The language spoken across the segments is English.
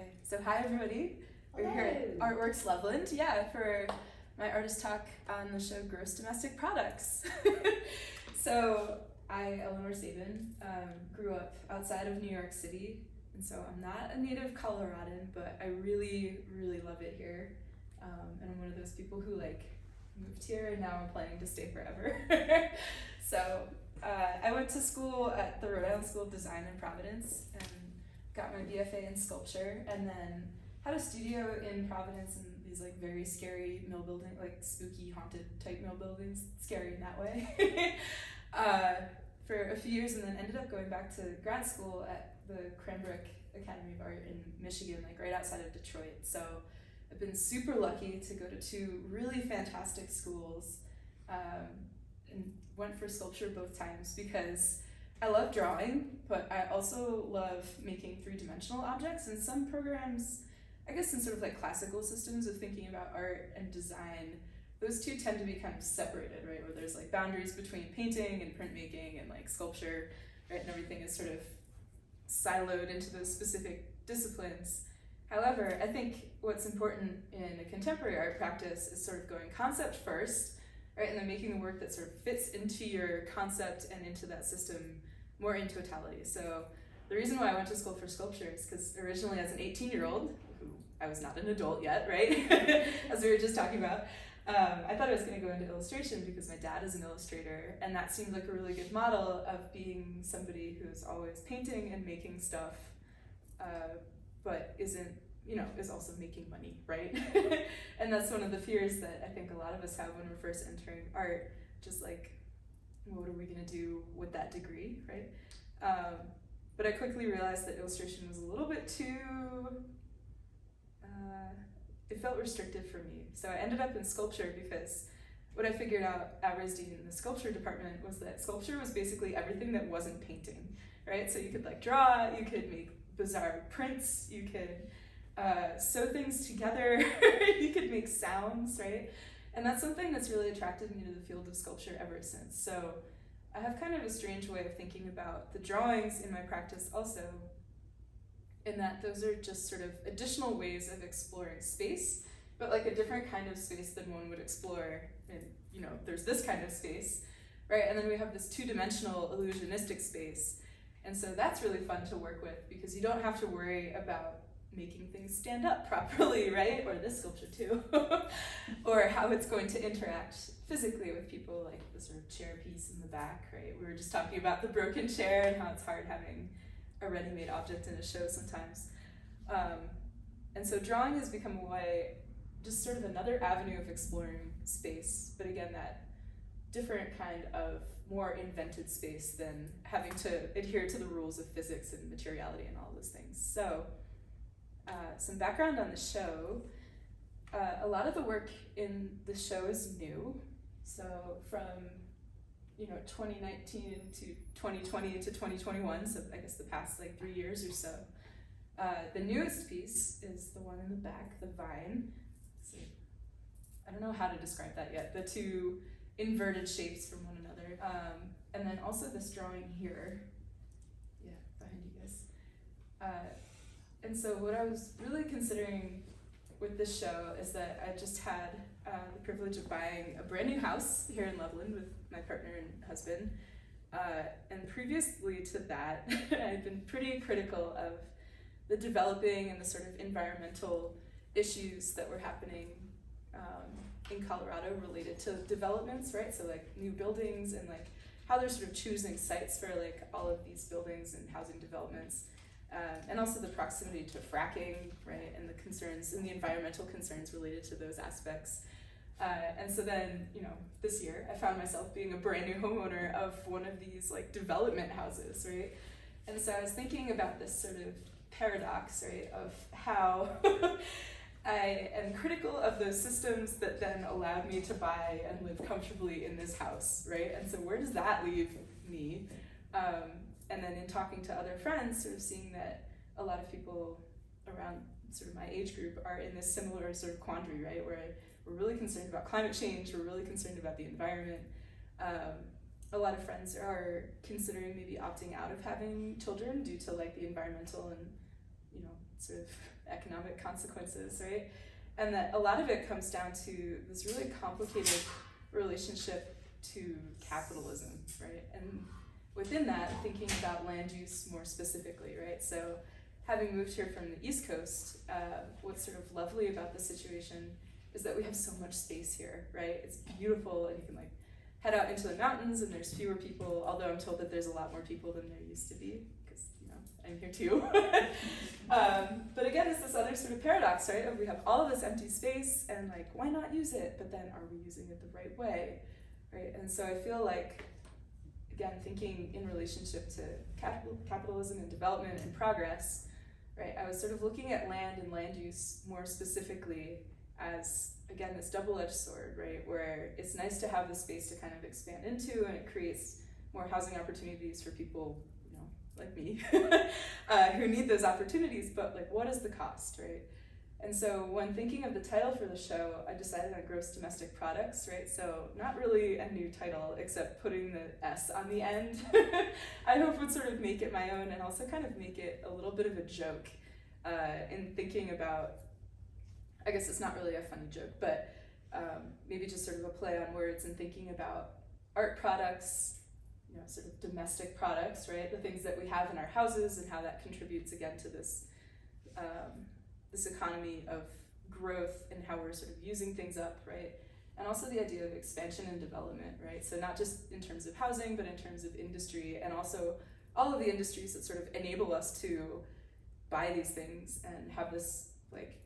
Okay, so hi everybody. We're here at Artworks Loveland, for my artist talk on the show Gross Domestic Products. So I, Eleanor Sabin, grew up outside of New York City, and so I'm not a native Coloradan, but I really, really love it here. And I'm one of those people who moved here and now I'm planning to stay forever. So I went to school at the Rhode Island School of Design in Providence and got my BFA in sculpture, and then had a studio in Providence in these very scary mill building, spooky haunted type mill buildings, scary in that way, for a few years, and then ended up going back to grad school at the Cranbrook Academy of Art in Michigan, right outside of Detroit. So I've been super lucky to go to two really fantastic schools, and went for sculpture both times because I love drawing, but I also love making three-dimensional objects, and some programs, I guess in sort of classical systems of thinking about art and design, those two tend to be kind of separated, right? Where there's boundaries between painting and printmaking and sculpture, right? And everything is sort of siloed into those specific disciplines. However, I think what's important in a contemporary art practice is sort of going concept first, right? And then making the work that sort of fits into your concept and into that system more in totality. So the reason why I went to school for sculpture is because originally as an 18-year-old, who I was not an adult yet, right? As we were just talking about, I thought I was going to go into illustration because my dad is an illustrator, and that seemed like a really good model of being somebody who's always painting and making stuff, but isn't, is also making money, right? And that's one of the fears that I think a lot of us have when we're first entering art, just what are we going to do with that degree, right? But I quickly realized that illustration was a little bit too, it felt restrictive for me. So I ended up in sculpture because what I figured out at RISD in the sculpture department was that sculpture was basically everything that wasn't painting, right? So you could draw, you could make bizarre prints, you could sew things together, you could make sounds, right? And that's something that's really attracted me to the field of sculpture ever since. So I have kind of a strange way of thinking about the drawings in my practice also, in that those are just sort of additional ways of exploring space, but a different kind of space than one would explore in, there's this kind of space, right? And then we have this two-dimensional illusionistic space. And so that's really fun to work with because you don't have to worry about making things stand up properly, right? Or this sculpture too. Or how it's going to interact physically with people, the sort of chair piece in the back, right? We were just talking about the broken chair and how it's hard having a ready-made object in a show sometimes. And so drawing has become a way, just sort of another avenue of exploring space, but again, that different kind of more invented space than having to adhere to the rules of physics and materiality and all those things. So some background on the show. A lot of the work in the show is new. So from 2019 to 2020 to 2021, so I guess the past 3 years or so. The newest piece is the one in the back, the vine. So I don't know how to describe that yet. The two inverted shapes from one another. And then also this drawing here. Yeah, behind you guys. And so what I was really considering with this show is that I just had the privilege of buying a brand new house here in Loveland with my partner and husband. And previously to that, I had been pretty critical of the developing and the sort of environmental issues that were happening in Colorado related to developments, right? So new buildings and how they're sort of choosing sites for all of these buildings and housing developments. And also the proximity to fracking, right, and the concerns and the environmental concerns related to those aspects. And so then, this year I found myself being a brand new homeowner of one of these development houses, right? And so I was thinking about this sort of paradox, right, of how I am critical of those systems that then allowed me to buy and live comfortably in this house, right? And so where does that leave me? And then in talking to other friends, sort of seeing that a lot of people around sort of my age group are in this similar sort of quandary, right? Where we're really concerned about climate change, we're really concerned about the environment. A lot of friends are considering maybe opting out of having children due to the environmental and sort of economic consequences, right? And that a lot of it comes down to this really complicated relationship to capitalism, right? And within that, thinking about land use more specifically, right? So having moved here from the East Coast, what's sort of lovely about the situation is that we have so much space here, right? It's beautiful, and you can head out into the mountains and there's fewer people, although I'm told that there's a lot more people than there used to be, because I'm here too. But again, it's this other sort of paradox, right? Of we have all of this empty space and why not use it? But then are we using it the right way, right? And so I feel like, again, thinking in relationship to capitalism and development and progress, right? I was sort of looking at land and land use more specifically as, again, this double-edged sword, right? Where it's nice to have the space to kind of expand into, and it creates more housing opportunities for people, like me, who need those opportunities, but what is the cost, right? And so when thinking of the title for the show, I decided on gross domestic products, right? So not really a new title, except putting the S on the end. I hope would sort of make it my own, and also kind of make it a little bit of a joke in thinking about, I guess it's not really a funny joke, but maybe just sort of a play on words and thinking about art products, sort of domestic products, right? The things that we have in our houses and how that contributes again to this this economy of growth and how we're sort of using things up, right? And also the idea of expansion and development, right? So not just in terms of housing, but in terms of industry, and also all of the industries that sort of enable us to buy these things and have this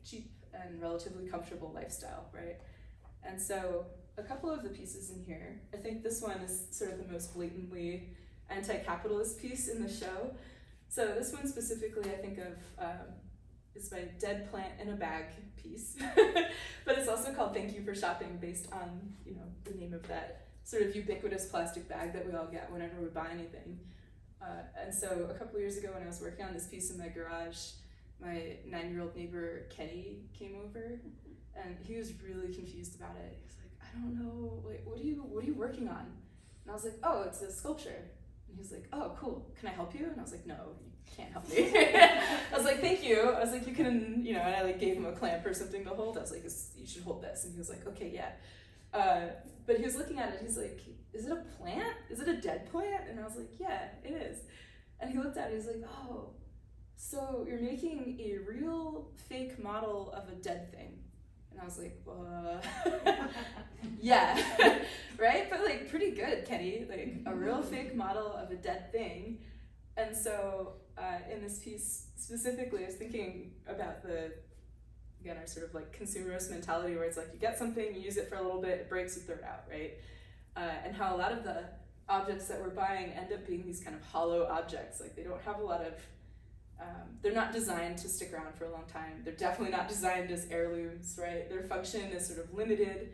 cheap and relatively comfortable lifestyle, right? And so a couple of the pieces in here, I think this one is sort of the most blatantly anti-capitalist piece in the show. So this one specifically I think of is my Dead Plant in a Bag piece, but it's also called Thank You for Shopping, based on the name of that sort of ubiquitous plastic bag that we all get whenever we buy anything. And so a couple of years ago when I was working on this piece in my garage, my 9-year-old neighbor Kenny came over, and he was really confused about it. He was like, I don't know, what are you working on? And I was like, oh, it's a sculpture. And he was like, oh, cool, can I help you? And I was like, no, you can't help me. I was like, thank you. I was like, you can, and I gave him a clamp or something to hold. I was like, you should hold this. And he was like, okay, yeah. But he was looking at it, he's like, is it a plant? Is it a dead plant? And I was like, yeah, it is. And he looked at it, he was like, oh, so you're making a real fake model of a dead thing. And I was like, yeah, right? But pretty good, Kenny, a real fake model of a dead thing. And so in this piece specifically, I was thinking about our sort of consumerist mentality, where it's you get something, you use it for a little bit, it breaks, you throw it out, right? And how a lot of the objects that we're buying end up being these kind of hollow objects. They don't have a lot of, they're not designed to stick around for a long time. They're definitely not designed as heirlooms, right? Their function is sort of limited,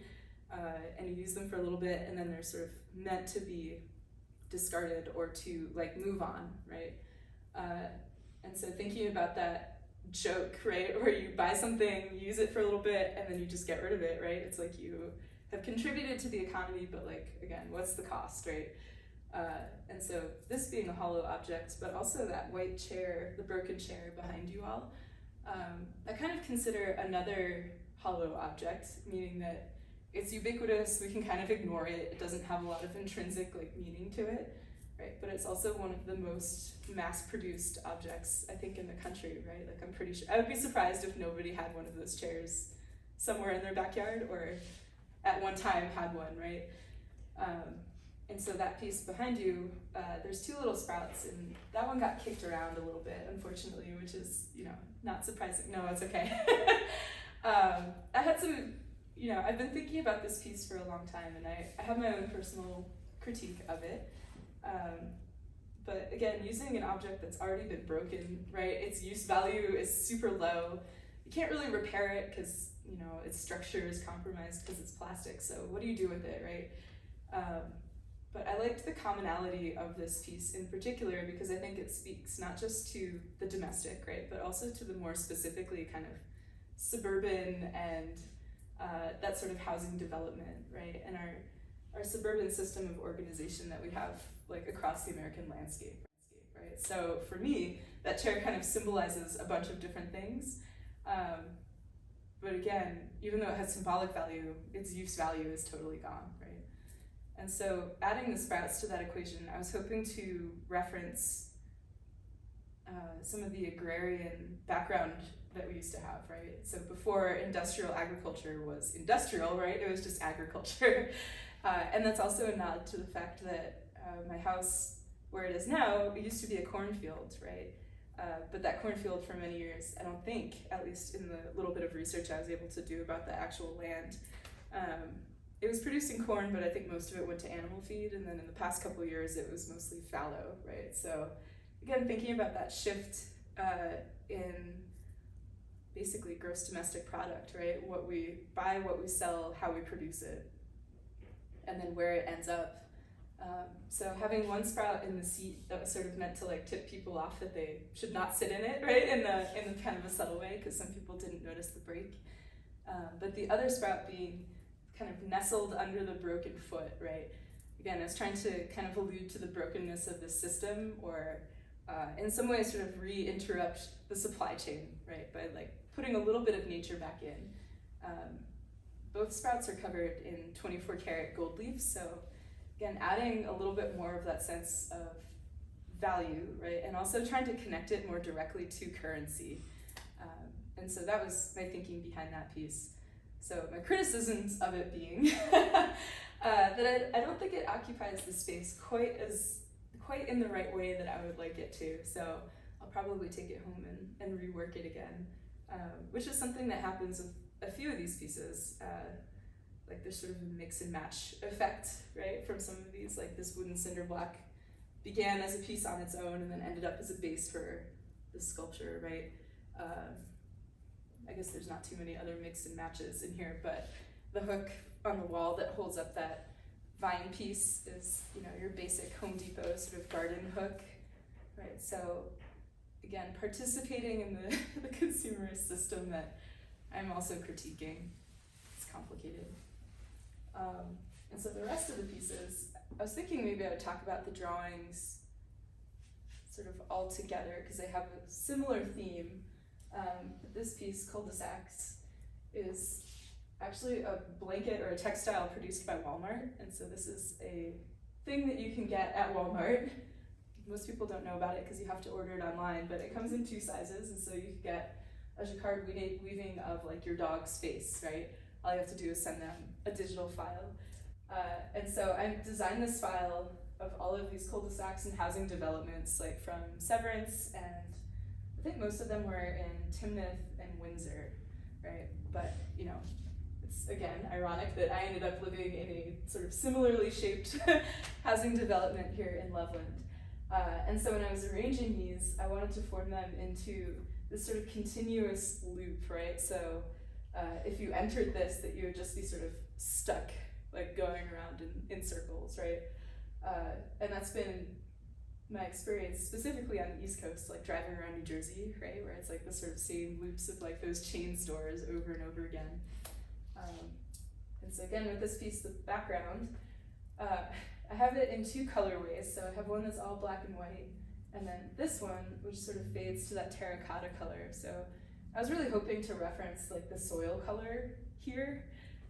and you use them for a little bit, and then they're sort of meant to be discarded or to move on, right? And so thinking about that joke, right, where you buy something, you use it for a little bit, and then you just get rid of it, right? It's you have contributed to the economy, but again, what's the cost, right? And so this being a hollow object, but also that white chair, the broken chair behind you all, I kind of consider another hollow object, meaning that it's ubiquitous, we can kind of ignore it, it doesn't have a lot of intrinsic meaning to it, right? But it's also one of the most mass-produced objects, I think, in the country, right? I'm pretty sure, I would be surprised if nobody had one of those chairs somewhere in their backyard, or at one time had one, right? And so that piece behind you, there's two little sprouts, and that one got kicked around a little bit, unfortunately, which is, not surprising. No, it's okay. I had some, I've been thinking about this piece for a long time, and I have my own personal critique of it. But again, using an object that's already been broken, right? Its use value is super low. You can't really repair it because, its structure is compromised because it's plastic. So what do you do with it, right? But I liked the commonality of this piece in particular because I think it speaks not just to the domestic, right, but also to the more specifically kind of suburban and that sort of housing development, right, and our suburban system of organization that we have across the American landscape, right? right? So for me, that chair kind of symbolizes a bunch of different things. But again, even though it has symbolic value, its use value is totally gone, right? And so adding the sprouts to that equation, I was hoping to reference some of the agrarian background that we used to have, right? So before industrial agriculture was industrial, right? It was just agriculture. And that's also a nod to the fact that my house, where it is now, it used to be a cornfield, right? But that cornfield for many years, I don't think, at least in the little bit of research I was able to do about the actual land, it was producing corn, but I think most of it went to animal feed, and then in the past couple of years it was mostly fallow, right? So again, thinking about that shift in basically gross domestic product, right? What we buy, what we sell, how we produce it, and then where it ends up. So having one sprout in the seat that was sort of meant to like tip people off that they should not sit in it, right? In the kind of a subtle way, because some people didn't notice the break. But the other sprout being kind of nestled under the broken foot, right? Again, I was trying to kind of allude to the brokenness of the system, or in some ways sort of re-interrupt the supply chain, right? By like putting a little bit of nature back in. Both sprouts are covered in 24 karat gold leaf, so again, adding a little bit more of that sense of value, right? And also trying to connect it more directly to currency. And so that was my thinking behind that piece. So my criticisms of it being that I don't think it occupies the space quite in the right way that I would like it to. So I'll probably take it home and rework it again, which is something that happens with a few of these pieces. Like there's sort of a mix and match effect, right? From some of these, like this wooden cinder block began as a piece on its own and then ended up as a base for the sculpture, right? I guess there's not too many other mix and matches in here, but the hook on the wall that holds up that vine piece is, you know, your basic Home Depot sort of garden hook, right? So again, participating in the consumerist system that I'm also critiquing. It's complicated. And so the rest of the pieces, I was thinking maybe I would talk about the drawings sort of all together because they have a similar theme. This piece, Cul-de-sacs, is actually a blanket or a textile produced by Walmart. And so this is a thing that you can get at Walmart. Most people don't know about it because you have to order it online, but it comes in 2 sizes. And so you can get a jacquard weaving of like your dog's face, right? All you have to do is send them a digital file. And so I designed this file of all of these cul-de-sacs and housing developments, like from Severance, and I think most of them were in Timnath and Windsor, right? But, you know, it's again ironic that I ended up living in a sort of similarly shaped housing development here in Loveland. And so when I was arranging these, I wanted to form them into this sort of continuous loop, right? So if you entered this, that you would just be sort of stuck, like going around in circles, right? And that's been my experience specifically on the East Coast, like driving around New Jersey, right? Where it's like the sort of same loops of like those chain stores over and over again. And so again, with this piece, the background, I have it in 2 colorways. So I have one that's all black and white, and then this one, which sort of fades to that terracotta color. So I was really hoping to reference like the soil color here,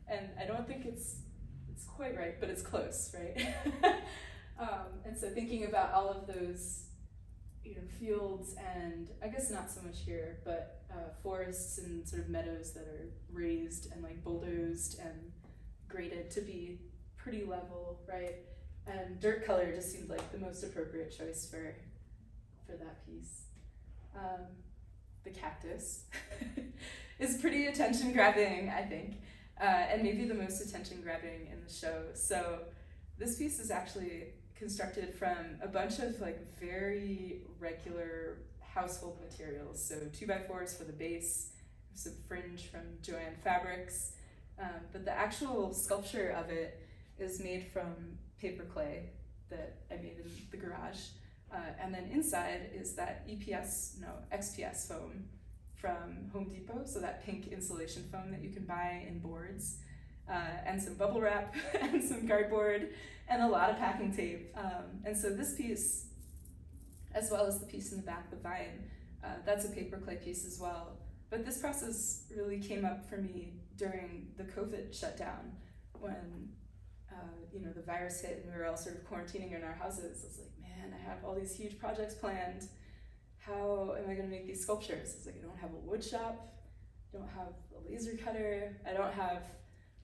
and I don't think it's quite right, but it's close, right? And so thinking about all of those, you know, fields, and I guess not so much here, but forests and sort of meadows that are raised and like bulldozed and graded to be pretty level, right? And dirt color just seemed like the most appropriate choice for that piece. The cactus is pretty attention grabbing, I think, and maybe the most attention grabbing in the show. So this piece is actually constructed from a bunch of like very regular household materials. So 2x4s for the base, some fringe from Joanne Fabrics, but the actual sculpture of it is made from paper clay that I made in the garage. And then inside is that XPS foam from Home Depot, so that pink insulation foam that you can buy in boards, and some bubble wrap and some cardboard and a lot of packing tape. And so this piece, as well as the piece in the back, the vine. That's a paper clay piece as well. But this process really came up for me during the COVID shutdown when the virus hit and we were all sort of quarantining in our houses. I was like, man, I have all these huge projects planned. How am I going to make these sculptures? It's like, I don't have a wood shop, I don't have a laser cutter, I don't have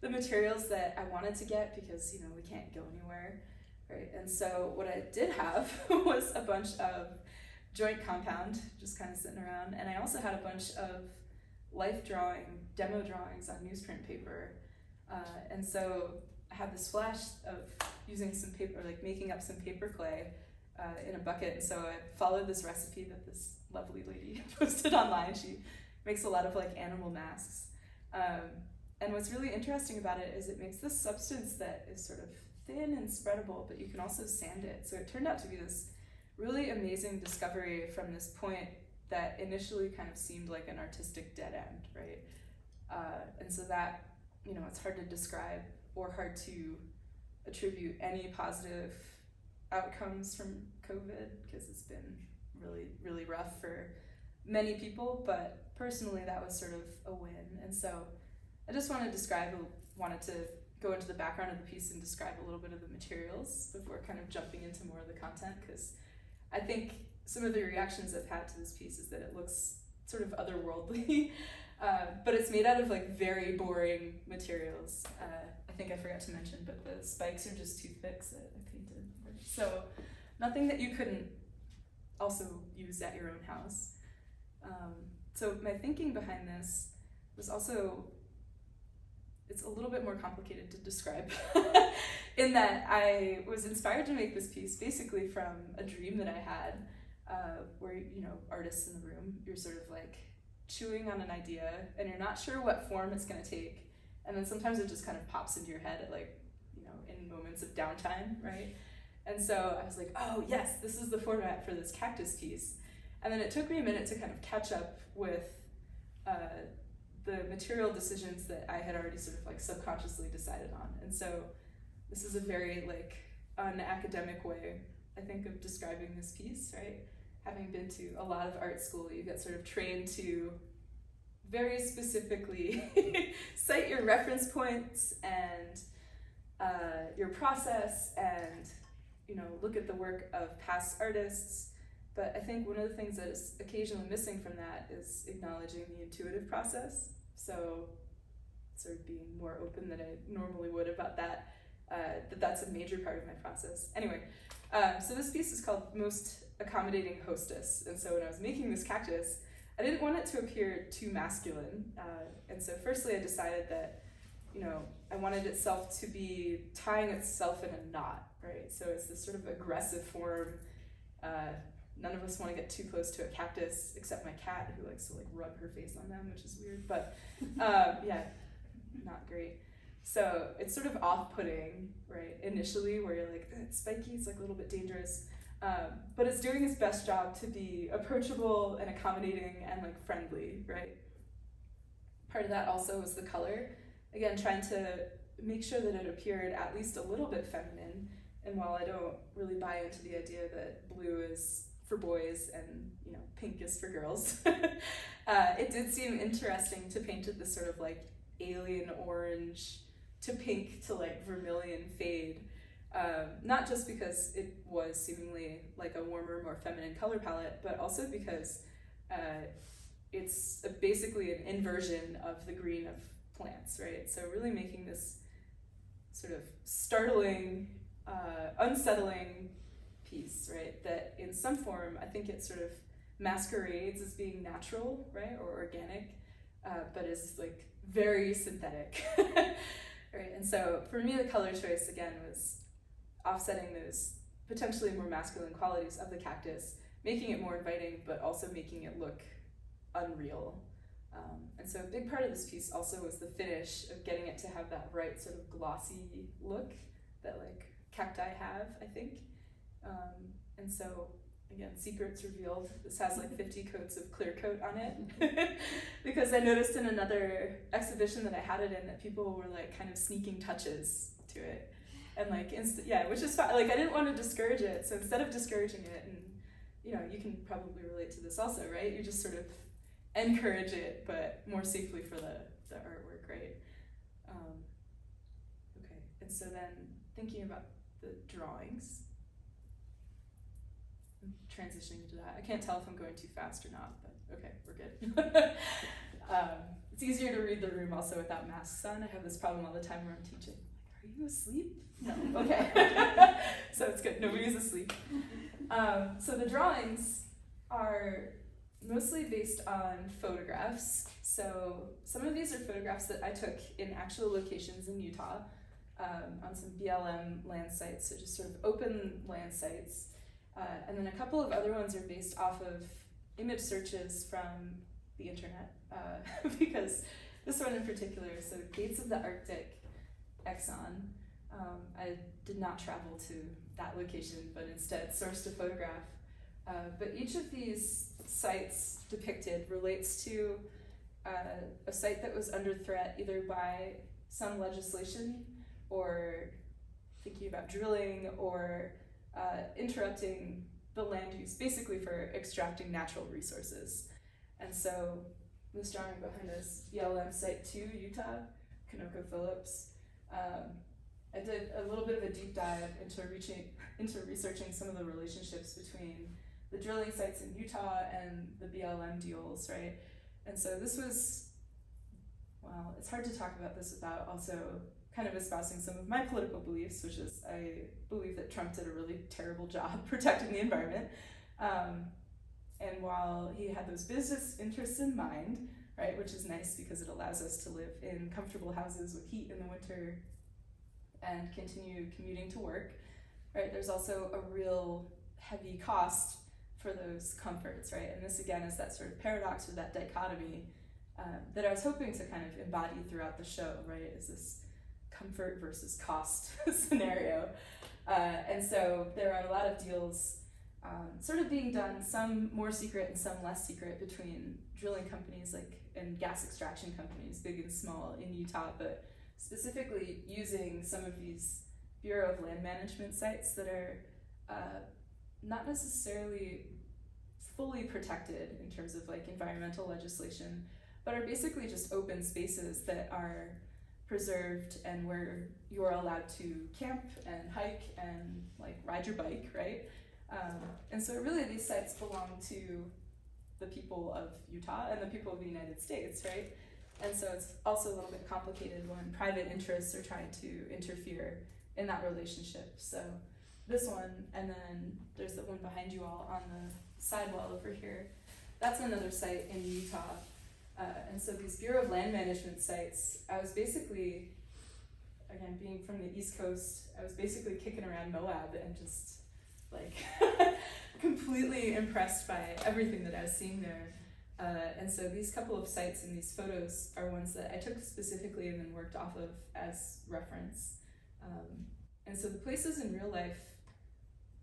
the materials that I wanted to get because, we can't go anywhere, right? And so what I did have was a bunch of joint compound just kind of sitting around, and I also had a bunch of life drawing, demo drawings on newsprint paper. And so I had this flash of using some paper, like making up some paper clay in a bucket. And so I followed this recipe that this lovely lady posted online. She makes a lot of like animal masks. And what's really interesting about it is it makes this substance that is sort of thin and spreadable, but you can also sand it. So it turned out to be this really amazing discovery from this point that initially kind of seemed like an artistic dead end, right? And so that, it's hard to describe or hard to attribute any positive outcomes from COVID because it's been really, really rough for many people, but personally that was sort of a win. And so I just wanted to go into the background of the piece and describe a little bit of the materials before kind of jumping into more of the content, because I think some of the reactions I've had to this piece is that it looks sort of otherworldly, but it's made out of like very boring materials. I think I forgot to mention, but the spikes are just toothpicks that I painted. So nothing that you couldn't also use at your own house. So my thinking behind this was also, it's a little bit more complicated to describe in that I was inspired to make this piece basically from a dream that I had where, artists in the room, you're sort of like chewing on an idea and you're not sure what form it's going to take. And then sometimes it just kind of pops into your head at in moments of downtime, right? And so I was like, oh yes, this is the format for this cactus piece. And then it took me a minute to kind of catch up with the material decisions that I had already sort of like subconsciously decided on. And so this is a very like unacademic way, I think, of describing this piece, right? Having been to a lot of art school, you get sort of trained to very specifically cite your reference points and your process and, look at the work of past artists. But I think one of the things that is occasionally missing from that is acknowledging the intuitive process. So sort of being more open than I normally would about that, that's a major part of my process. Anyway, so this piece is called Most Accommodating Hostess. And so when I was making this cactus, I didn't want it to appear too masculine. And so firstly, I decided that, I wanted itself to be tying itself in a knot, right? So it's this sort of aggressive form. None of us want to get too close to a cactus, except my cat, who likes to like rub her face on them, which is weird, but yeah, not great. So it's sort of off-putting, right, initially, where you're like, it's spiky, it's like a little bit dangerous, but it's doing its best job to be approachable and accommodating and like friendly, right? Part of that also was the color. Again, trying to make sure that it appeared at least a little bit feminine. And while I don't really buy into the idea that blue is for boys and pink is for girls, it did seem interesting to paint it this sort of like alien orange to pink to like vermilion fade. Not just because it was seemingly like a warmer, more feminine color palette, but also because it's basically an inversion of the green of plants, right? So really making this sort of startling, unsettling piece, right? That in some form, I think it sort of masquerades as being natural, right? Or organic, but is like very synthetic, right? And so for me, the color choice, again, was offsetting those potentially more masculine qualities of the cactus, making it more inviting, but also making it look unreal. And so a big part of this piece also was the finish of getting it to have that right sort of glossy look that like cacti have, I think. And so again, secrets revealed. This has like 50 coats of clear coat on it because I noticed in another exhibition that I had it in that people were like kind of sneaking touches to it. And like, which is fine. Like I didn't want to discourage it. So instead of discouraging it and you can probably relate to this also, right? You just sort of encourage it, but more safely for the artwork, right? Okay, and so then thinking about the drawings, I'm transitioning into that. I can't tell if I'm going too fast or not, but okay, we're good. It's easier to read the room also without masks on. I have this problem all the time where I'm teaching. Like, are you asleep? No, okay. So it's good, nobody's asleep. So the drawings are mostly based on photographs. So some of these are photographs that I took in actual locations in Utah, on some BLM land sites, so just sort of open land sites. And then a couple of other ones are based off of image searches from the internet, because this one in particular, so Gates of the Arctic, Exxon, I did not travel to that location, but instead sourced a photograph. But each of these sites depicted relates to a site that was under threat either by some legislation or thinking about drilling or interrupting the land use, basically for extracting natural resources. And so this drawing behind us, BLM Site 2, Utah, ConocoPhillips. I did a little bit of a deep dive into researching some of the relationships between the drilling sites in Utah and the BLM deals, right? And so this was, well, it's hard to talk about this without also kind of espousing some of my political beliefs, which is I believe that Trump did a really terrible job protecting the environment. And while he had those business interests in mind, right, which is nice because it allows us to live in comfortable houses with heat in the winter and continue commuting to work, right, there's also a real heavy cost for those comforts, right? And this again is that sort of paradox or that dichotomy that I was hoping to kind of embody throughout the show, right, is this comfort versus cost scenario. And so there are a lot of deals sort of being done, some more secret and some less secret, between drilling companies and gas extraction companies, big and small, in Utah, but specifically using some of these Bureau of Land Management sites that are not necessarily fully protected in terms of environmental legislation, but are basically just open spaces that are preserved and where you're allowed to camp and hike and ride your bike, right? And so really these sites belong to the people of Utah and the people of the United States, right? And so it's also a little bit complicated when private interests are trying to interfere in that relationship. So this one, and then there's the one behind you all on the sidewall over here. That's another site in Utah. And so these Bureau of Land Management sites, I was basically, again, being from the East Coast, I was basically kicking around Moab and just completely impressed by everything that I was seeing there. And so these couple of sites in these photos are ones that I took specifically and then worked off of as reference. And so the places in real life,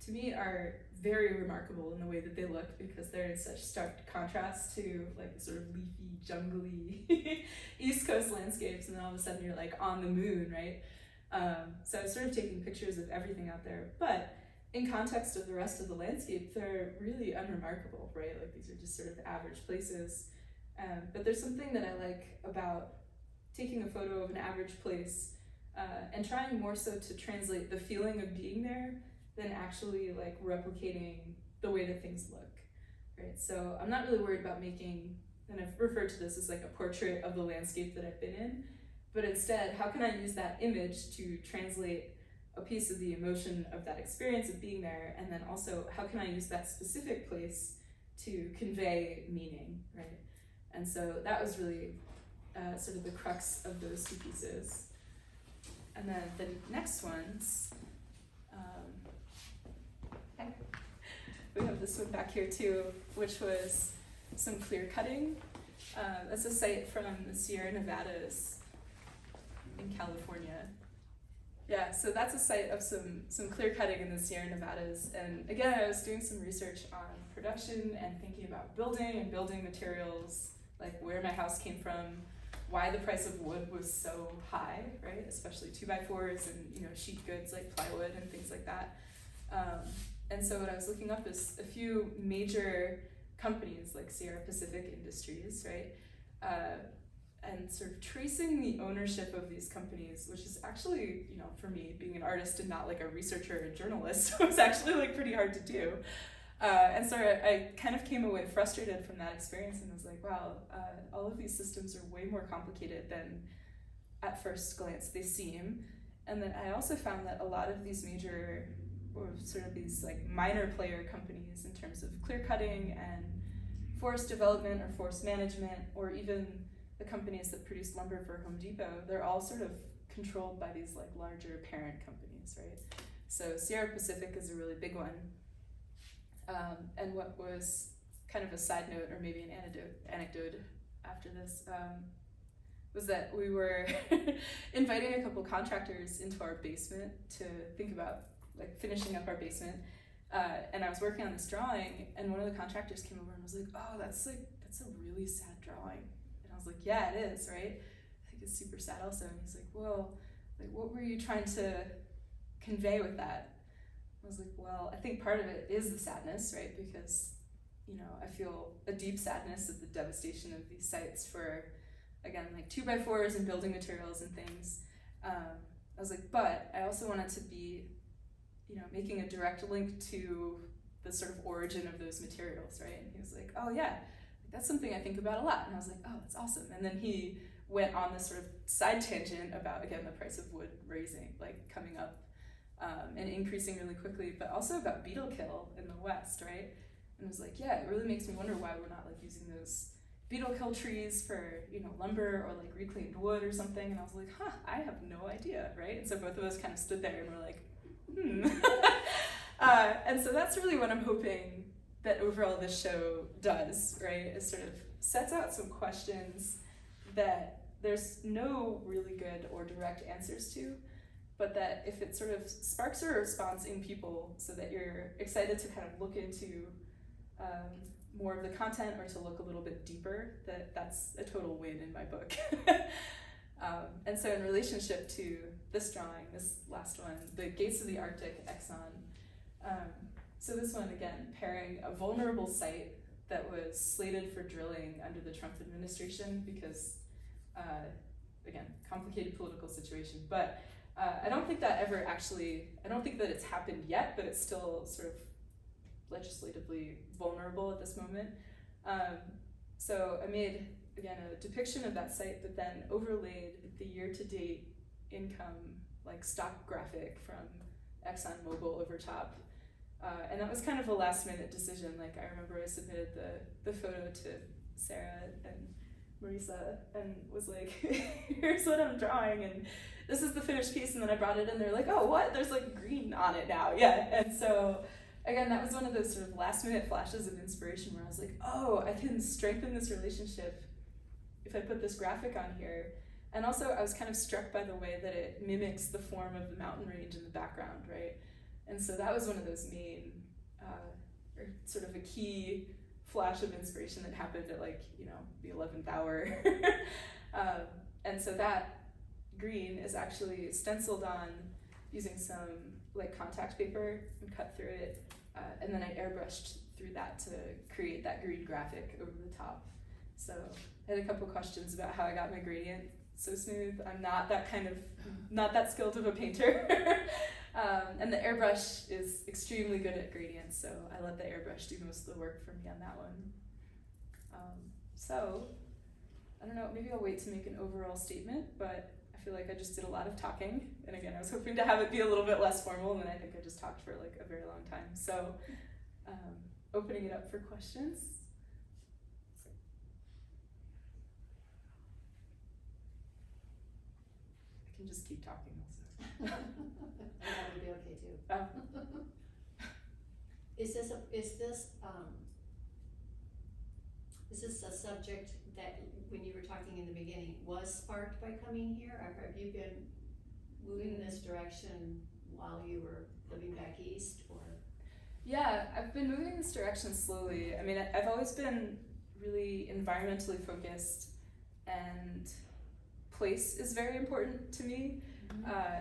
to me, are very remarkable in the way that they look, because they're in such stark contrast to sort of leafy, jungly East Coast landscapes, and then all of a sudden you're on the moon, right? So I was sort of taking pictures of everything out there, but in context of the rest of the landscape, they're really unremarkable, right? These are just sort of average places. But there's something that I like about taking a photo of an average place and trying more so to translate the feeling of being there than actually replicating the way that things look, right? So I'm not really worried about making, and I've referred to this as a portrait of the landscape that I've been in, but instead, how can I use that image to translate a piece of the emotion of that experience of being there, and then also how can I use that specific place to convey meaning, right? And so that was really sort of the crux of those two pieces. And then the next ones, we have this one back here too, which was some clear cutting. That's a site from the Sierra Nevadas in California. Yeah, so that's a site of some clear cutting in the Sierra Nevadas. And again, I was doing some research on production and thinking about building and building materials, where my house came from, why the price of wood was so high, right? Especially 2x4s and sheet goods like plywood and things like that. And so what I was looking up is a few major companies like Sierra Pacific Industries, right? And sort of tracing the ownership of these companies, which is actually, you know, for me, being an artist and not like a researcher or a journalist, was actually like pretty hard to do. And so I kind of came away frustrated from that experience and was like, wow, all of these systems are way more complicated than at first glance they seem. And then I also found that a lot of these major, or sort of these like minor player companies in terms of clear cutting and forest development or forest management, or even the companies that produce lumber for Home Depot, they're all sort of controlled by these like larger parent companies, right? So Sierra Pacific is a really big one. And what was kind of a side note, or maybe an anecdote after this, was that we were inviting a couple contractors into our basement to think about like finishing up our basement. And I was working on this drawing, and one of the contractors came over and was like, oh, that's a really sad drawing. And I was like, yeah, it is, right? I think it's super sad also. And he's like, well, like, what were you trying to convey with that? I was like, well, I think part of it is the sadness, right? Because, you know, I feel a deep sadness at the devastation of these sites for, again, like 2x4s and building materials and things. I was like, but I also wanted to be, you know, making a direct link to the sort of origin of those materials, right? And he was like, oh yeah, that's something I think about a lot. And I was like, oh, that's awesome. And then he went on this sort of side tangent about, again, the price of wood raising, like coming up and increasing really quickly, but also about beetle kill in the West, right? And I was like, yeah, it really makes me wonder why we're not like using those beetle kill trees for, you know, lumber or like reclaimed wood or something. And I was like, huh, I have no idea, right? And so both of us kind of stood there and were like, and so that's really what I'm hoping that overall this show does, right? It sort of sets out some questions that there's no really good or direct answers to, but that if it sort of sparks a response in people so that you're excited to kind of look into more of the content or to look a little bit deeper, that's a total win in my book. And so in relationship to this drawing, this last one, the Gates of the Arctic, Exxon. So this one, again, pairing a vulnerable site that was slated for drilling under the Trump administration because, again, complicated political situation. But I don't think that ever actually, I don't think that it's happened yet, but it's still sort of legislatively vulnerable at this moment. So I made, again, a depiction of that site, but then overlaid the year-to-date income, like stock graphic from ExxonMobil over top. And that was kind of a last-minute decision. Like, I remember I submitted the photo to Sarah and Marisa and was like, here's what I'm drawing, and this is the finished piece, and then I brought it in, they're like, oh, what? There's like green on it now, yeah. And so, again, that was one of those sort of last-minute flashes of inspiration where I was like, oh, I can strengthen this relationship if I put this graphic on here. And also, I was kind of struck by the way that it mimics the form of the mountain range in the background, right? And so that was one of those main, or sort of a key flash of inspiration that happened at like, you know, the 11th hour. And so that green is actually stenciled on using some like contact paper and cut through it. And then I airbrushed through that to create that green graphic over the top. So I had a couple questions about how I got my gradient so smooth. I'm not that skilled of a painter. And the airbrush is extremely good at gradients, so I let the airbrush do most of the work for me on that one. So, I don't know, maybe I'll wait to make an overall statement, but I feel like I just did a lot of talking, and again, I was hoping to have it be a little bit less formal, and then I think I just talked for like a very long time. So, opening it up for questions. I can just keep talking also. That would be okay too. Oh. Is this a subject that, when you were talking in the beginning, was sparked by coming here, or have you been moving in this direction while you were living back east, or? Yeah, I've been moving in this direction slowly. I mean, I've always been really environmentally focused, and place is very important to me.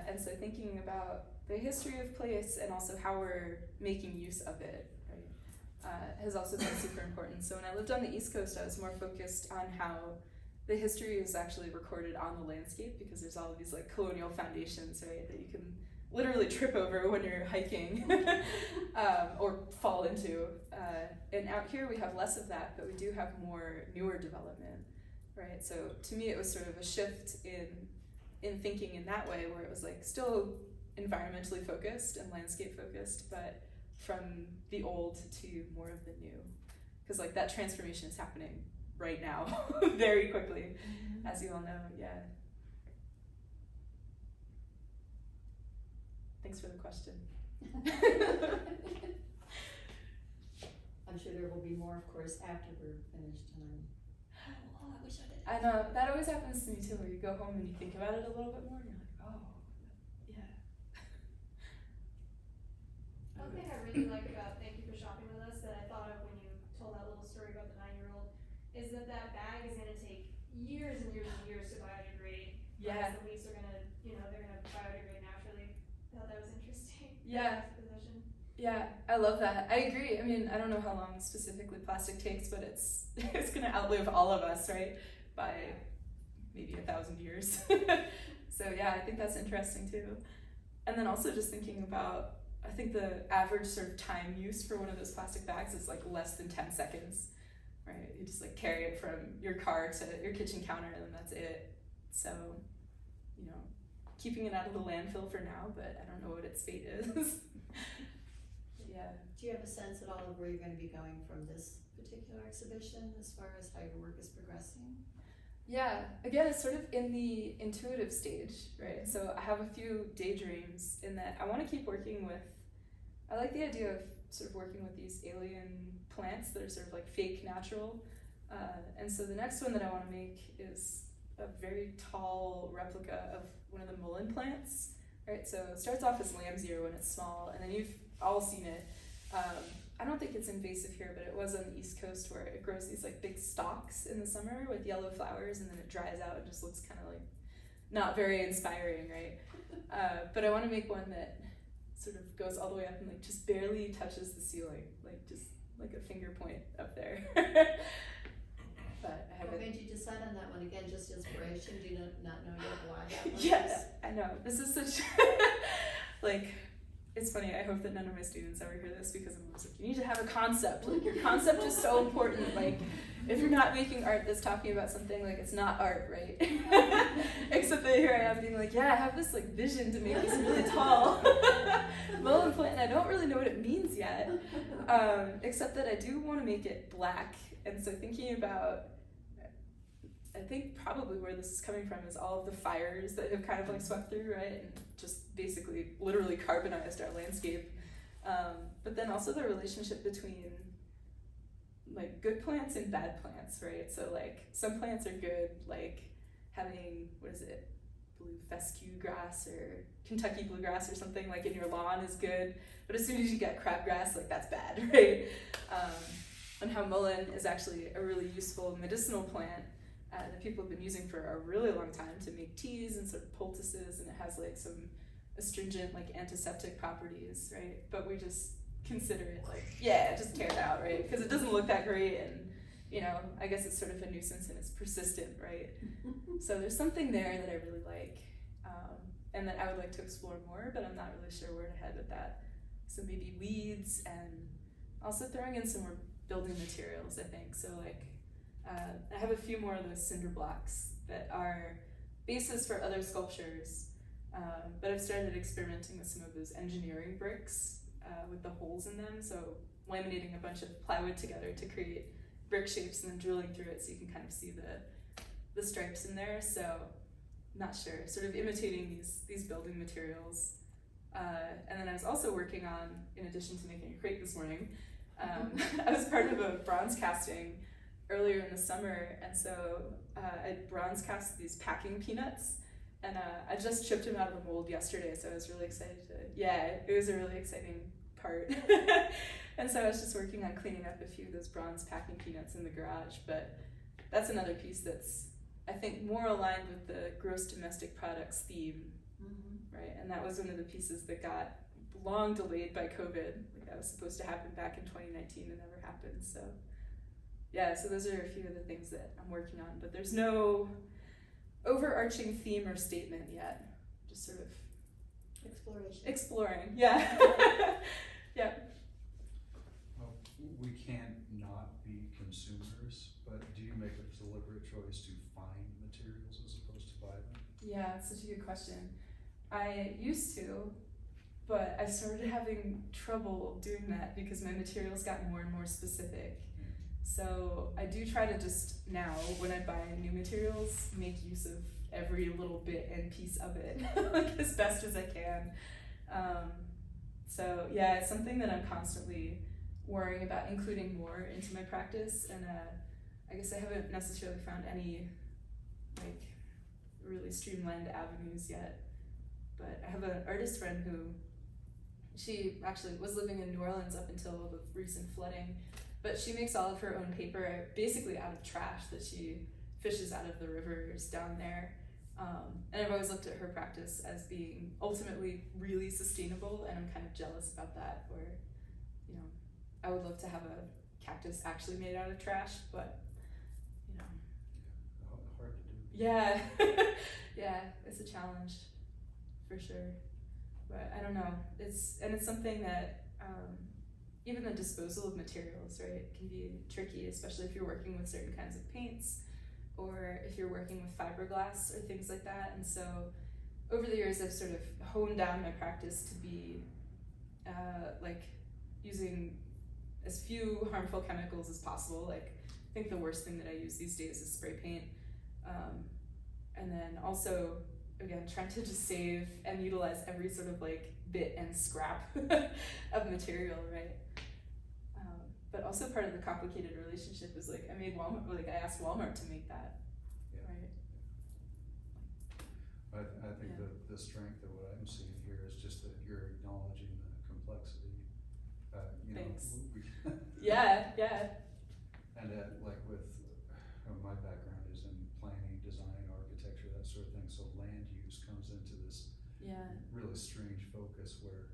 And so thinking about the history of place and also how we're making use of it, right, has also been super important. So when I lived on the East Coast, I was more focused on how the history is actually recorded on the landscape, because there's all of these like colonial foundations, right, that you can literally trip over when you're hiking or fall into. And out here we have less of that, but we do have more newer development, right? So to me it was sort of a shift in thinking in that way, where it was like still environmentally focused and landscape focused, but from the old to more of the new. Because like that transformation is happening right now very quickly, as you all know. Yeah. Thanks for the question. I'm sure there will be more, of course, after we're finished tonight. Oh, I wish I did. I know, that always happens to me too, where you go home and you think about it a little bit more and you're like, oh, yeah. One thing I really like about Thank You for Shopping With Us that I thought of when you told that little story about the 9-year-old is that bag is gonna take years and years and years to biodegrade. Yeah. The leaves are gonna, they're gonna biodegrade naturally. I thought that was interesting. Yeah. Position. Yeah, I love that. I agree. I mean, I don't know how long specifically plastic takes, but it's gonna outlive all of us, right? By maybe 1,000 years. So yeah, I think that's interesting too. And then also just thinking about, I think the average sort of time use for one of those plastic bags is like less than 10 seconds, right? You just like carry it from your car to your kitchen counter and then that's it. So, keeping it out of the landfill for now, but I don't know what its fate is. Yeah. Do you have a sense at all of where you're going to be going from this particular exhibition as far as how your work is progressing? Yeah, again, it's sort of in the intuitive stage, right? So I have a few daydreams in that I want to keep working with, I like the idea of sort of working with these alien plants that are sort of like fake natural. And so the next one that I want to make is a very tall replica of one of the mullein plants, right? So it starts off as lamb's ear when it's small, and then you've all seen it. I don't think it's invasive here, but it was on the East Coast where it grows these like big stalks in the summer with yellow flowers, and then it dries out and just looks kind of like not very inspiring, right? But I want to make one that sort of goes all the way up and like just barely touches the ceiling, like just like a finger point up there. But I haven't. What made you decide on that one? Again, just inspiration? Do you not know yet why that one Yeah, is? I know. This is such like, it's funny, I hope that none of my students ever hear this, because I'm always like, you need to have a concept. Like, your concept is so important. Like, if you're not making art that's talking about something, like, it's not art, right? Except that here I am being like, yeah, I have this like vision to make this really tall mullein plant, and I don't really know what it means yet. Except that I do want to make it black. And so thinking about, I think probably where this is coming from is all of the fires that have kind of like swept through, right? And just basically literally carbonized our landscape. But then also the relationship between like good plants and bad plants, right? So like some plants are good, like having, blue fescue grass or Kentucky bluegrass or something like in your lawn is good. But as soon as you get crabgrass, like that's bad, right? And how mullein is actually a really useful medicinal plant that people have been using for a really long time to make teas and sort of poultices, and it has like some astringent like antiseptic properties, right? But we just consider it like, yeah, just tear it out, right? Because it doesn't look that great, and I guess it's sort of a nuisance and it's persistent, right? So there's something there that I really like, and that I would like to explore more, but I'm not really sure where to head with that. So maybe weeds, and also throwing in some more building materials, I think. So like, I have a few more of those cinder blocks that are bases for other sculptures, but I've started experimenting with some of those engineering bricks with the holes in them. So laminating a bunch of plywood together to create brick shapes and then drilling through it so you can kind of see the stripes in there. So not sure, sort of imitating these building materials. And then I was also working on, in addition to making a crate this morning, I was part of a bronze casting earlier in the summer, and so I bronze cast these packing peanuts, and I just chipped them out of the mold yesterday, so I was really excited it was a really exciting part. And so I was just working on cleaning up a few of those bronze packing peanuts in the garage, but that's another piece that's, I think, more aligned with the gross domestic products theme, right? And that was one of the pieces that got long delayed by COVID. Like that was supposed to happen back in 2019 and never happened. So yeah, so those are a few of the things that I'm working on, but there's no overarching theme or statement yet. Just sort of exploring. Yeah. Yeah. Well, we can't not be consumers, but do you make a deliberate choice to find materials as opposed to buy them? Yeah, it's such a good question. I used to, but I started having trouble doing that because my materials got more and more specific. So I do try to just now, when I buy new materials, make use of every little bit and piece of it, like as best as I can. So yeah, it's something that I'm constantly worrying about including more into my practice, and I guess I haven't necessarily found any like really streamlined avenues yet. But I have an artist friend who, she actually was living in New Orleans up until the recent flooding, but she makes all of her own paper basically out of trash that she fishes out of the rivers down there. And I've always looked at her practice as being ultimately really sustainable, and I'm kind of jealous about that, where, you know, I would love to have a cactus actually made out of trash, but, you know. Hard to do. Yeah, yeah, it's a challenge, for sure. But I don't know, it's something that, even the disposal of materials, right, can be tricky, especially if you're working with certain kinds of paints, or if you're working with fiberglass or things like that. And so over the years I've sort of honed down my practice to be like using as few harmful chemicals as possible. Like I think the worst thing that I use these days is spray paint. And then also, again, trying to just save and utilize every sort of like bit and scrap of material, right? But also part of the complicated relationship is like I asked Walmart to make that, Yeah. right? I think Yeah. the strength of what I'm seeing here is just that you're acknowledging the complexity. You Thanks. know, Yeah. and like with my background is in planning, design, architecture, that sort of thing. So land use comes into this Yeah. really strange focus where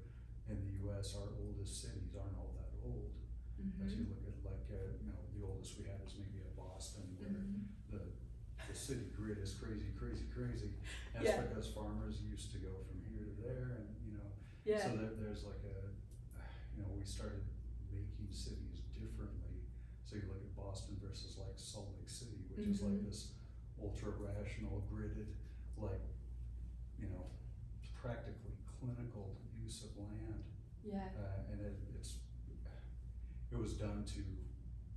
in the U.S. our oldest cities aren't all that old. Mm-hmm. As you look at like you know, the oldest we have is maybe Boston, where the city grid is crazy. And Yeah. it's because farmers used to go from here to there, and you know, Yeah. so there's like you know, we started making cities differently. So you look at Boston versus like Salt Lake City, which is like this ultra rational, gridded, like, you know, practically clinical use of land. Yeah. And it was done to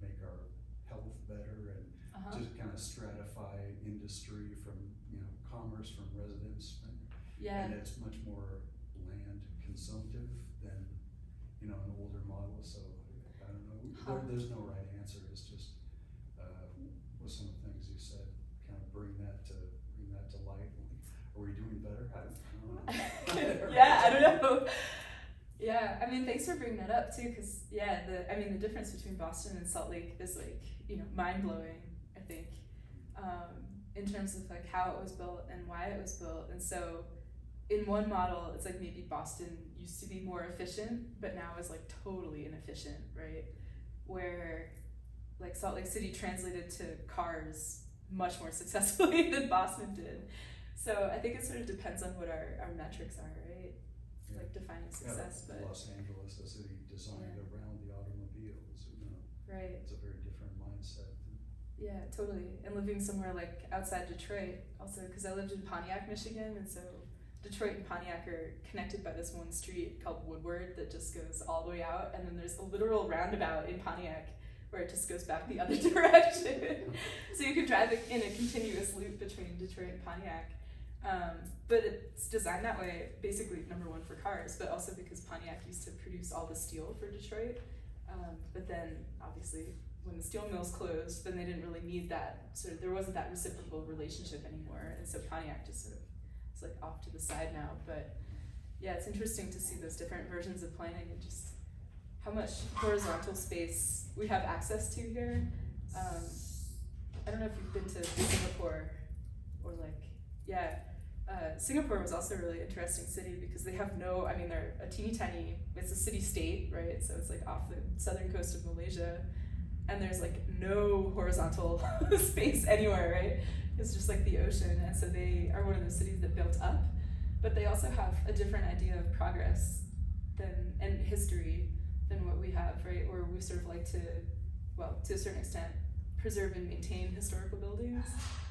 make our health better and to kind of stratify industry from, you know, commerce from residents. Yeah. And it's much more land consumptive than, you know, an older model. So I don't know, there's no right answer. It's just with some of the things you said, kind of bring that to light. Are we doing better? I don't know. Yeah, I don't know. Yeah, I mean, thanks for bringing that up too, because the difference between Boston and Salt Lake is like, you know, mind-blowing, I think, in terms of like how it was built and why it was built. And so in one model, it's like maybe Boston used to be more efficient, but now is like totally inefficient, right? Where like Salt Lake City translated to cars much more successfully than Boston did. So I think it sort of depends on what our metrics are, right? Yeah. Like defining success, but Los Angeles, a city designed around the automobiles, you know. right. It's a very different mindset. Yeah, totally. And living somewhere like outside Detroit, also because I lived in Pontiac, Michigan, and so Detroit and Pontiac are connected by this one street called Woodward that just goes all the way out, and then there's a literal roundabout in Pontiac where it just goes back the other direction. So you can drive in a continuous loop between Detroit and Pontiac. But it's designed that way, basically, number one, for cars, but also because Pontiac used to produce all the steel for Detroit. But then, obviously, when the steel mills closed, then they didn't really need that, there wasn't that reciprocal relationship anymore, and so Pontiac just sort of is like off to the side now. But yeah, it's interesting to see those different versions of planning and just how much horizontal space we have access to here. I don't know if you've been to Singapore or like, yeah, Singapore was also a really interesting city because they have no, I mean, they're a teeny tiny, it's a city state, right? So it's like off the southern coast of Malaysia, and there's like no horizontal space anywhere, right? It's just like the ocean, and so they are one of those cities that built up, but they also have a different idea of progress and history than what we have, right? Or we sort of like to, well, to a certain extent, preserve and maintain historical buildings,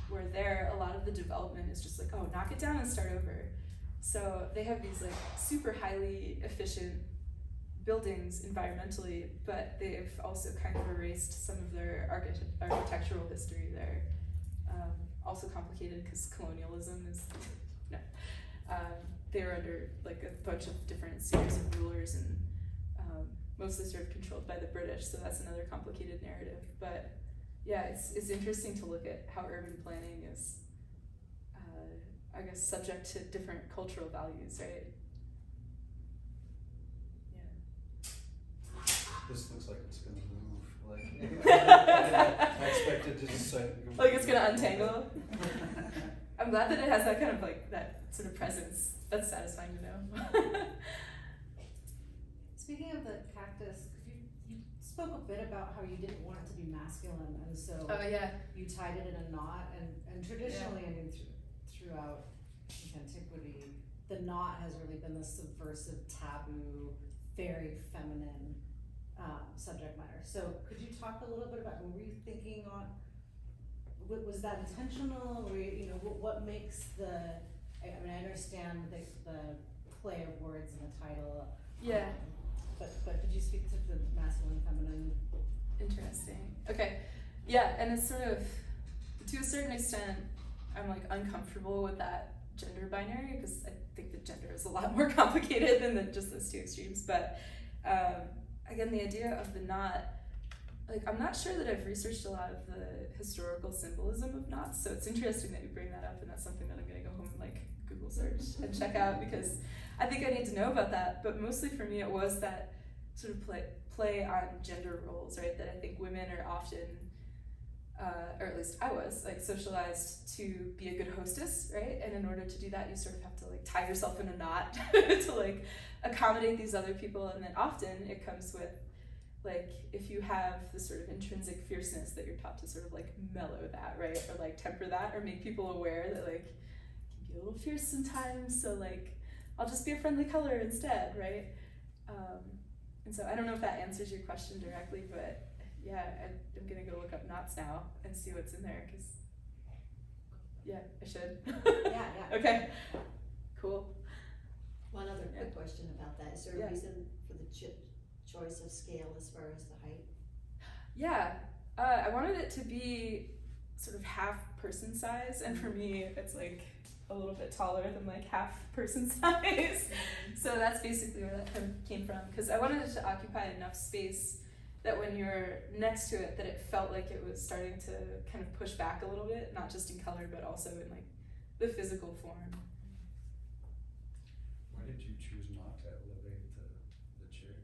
where there, a lot of the development is just like, oh, knock it down and start over. So they have these like super highly efficient buildings environmentally, but they've also kind of erased some of their architectural history there. Also complicated because colonialism is, no. They were under like a bunch of different series of rulers and mostly sort of controlled by the British, so that's another complicated narrative. But yeah, it's interesting to look at how urban planning is, I guess, subject to different cultural values, right? Yeah. This looks like it's gonna move, like, I expected to just say. Like it's gonna untangle? I'm glad that it has that kind of like, that sort of presence. That's satisfying to know. Speaking of the cactus, you spoke a bit about how you didn't want it to be masculine, and so Oh yeah. you tied it in a knot, and traditionally, I mean, throughout antiquity, the knot has really been this subversive, taboo, very feminine subject matter. So could you talk a little bit about, were you thinking on, was that intentional, or, you know, what makes I mean, I understand the play of words in the title. Yeah. But could you speak to the masculine, feminine? Interesting. Okay. Yeah, and it's sort of, to a certain extent, I'm like uncomfortable with that gender binary because I think that gender is a lot more complicated than just those two extremes. But again, the idea of the knot, like, I'm not sure that I've researched a lot of the historical symbolism of knots, so it's interesting that you bring that up, and that's something that I'm gonna go home and like Google search and check out, because I think I need to know about that. But mostly for me, it was that sort of play on gender roles, right? That I think women are often, or at least I was, like, socialized to be a good hostess, right? And in order to do that, you sort of have to like tie yourself in a knot to like accommodate these other people, and then often it comes with, like, if you have this sort of intrinsic fierceness, that you're taught to sort of like mellow that, right? Or like temper that, or make people aware that like you can be a little fierce sometimes, so like I'll just be a friendly color instead, right? And so I don't know if that answers your question directly, but yeah, I'm gonna go look up knots now and see what's in there, because yeah, I should. Yeah. Okay, cool. One other quick question about that. Is there a Yeah. reason for the choice of scale as far as the height? Yeah, I wanted it to be sort of half person size, and for me, it's like a little bit taller than like half person size. So that's basically where that came from, because I wanted it to occupy enough space that when you're next to it, that it felt like it was starting to kind of push back a little bit, not just in color, but also in like the physical form. Why did you choose not to elevate the chair?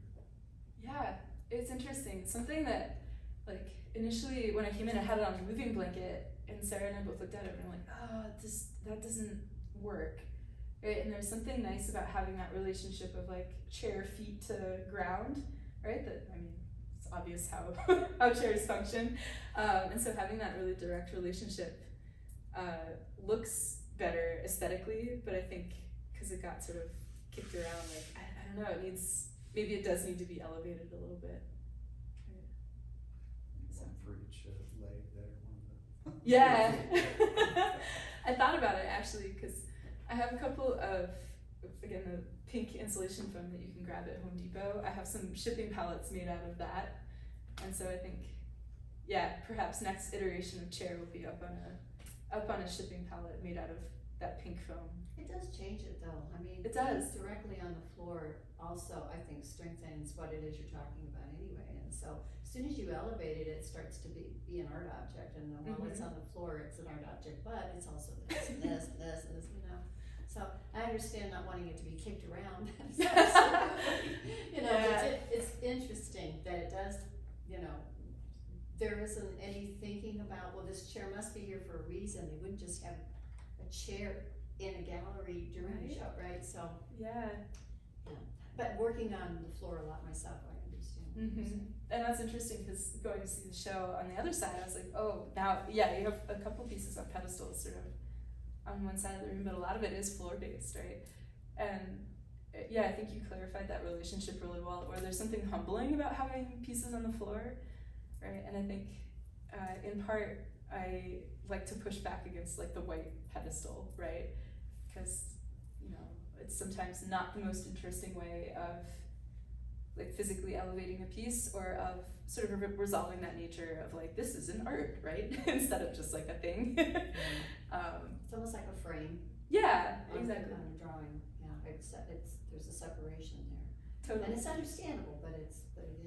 Yeah, it's interesting. It's something that, like, initially when I came in, I had it on a moving blanket, and Sarah and I both looked at it and we're like, oh, that doesn't work, right? And there's something nice about having that relationship of like chair feet to ground, right? That, I mean, it's obvious how chairs function, and so having that really direct relationship looks better aesthetically, but I think because it got sort of kicked around, like, I don't know, maybe it does need to be elevated a little bit. One for each leg there, one of the. Yeah. I thought about it actually, because I have a couple of, again, the pink insulation foam that you can grab at Home Depot. I have some shipping pallets made out of that, and so I think, yeah, perhaps next iteration of chair will be up on a shipping pallet made out of that pink foam. It does change it though. I mean, It does. being directly on the floor also, I think, strengthens what it is you're talking about anyway. And so as soon as you elevate it, it starts to be an art object. And then while it's on the floor, it's an art object, but it's also this and this and this and this, you know. So I understand not wanting it to be kicked around. You know, Yeah. it's interesting that it does, you know, there isn't any thinking about, well, this chair must be here for a reason. They wouldn't just have a chair in a gallery during the Right. show, right? So, Yeah. but working on the floor a lot myself, I understand what you're saying. And that's interesting because going to see the show on the other side, I was like, oh, now, yeah, you have a couple pieces on pedestals sort of on one side of the room, but a lot of it is floor based, right? And yeah, I think you clarified that relationship really well, where there's something humbling about having pieces on the floor, right? And I think in part, I like to push back against like the white pedestal, right? Because, you know, it's sometimes not the most interesting way of like physically elevating a piece or of sort of resolving that nature of like, this is an art, right? Instead of just like a thing. It's almost like a frame. Yeah, on- exactly. On a drawing, yeah, it's, there's a separation there. Totally. And it's understandable, but it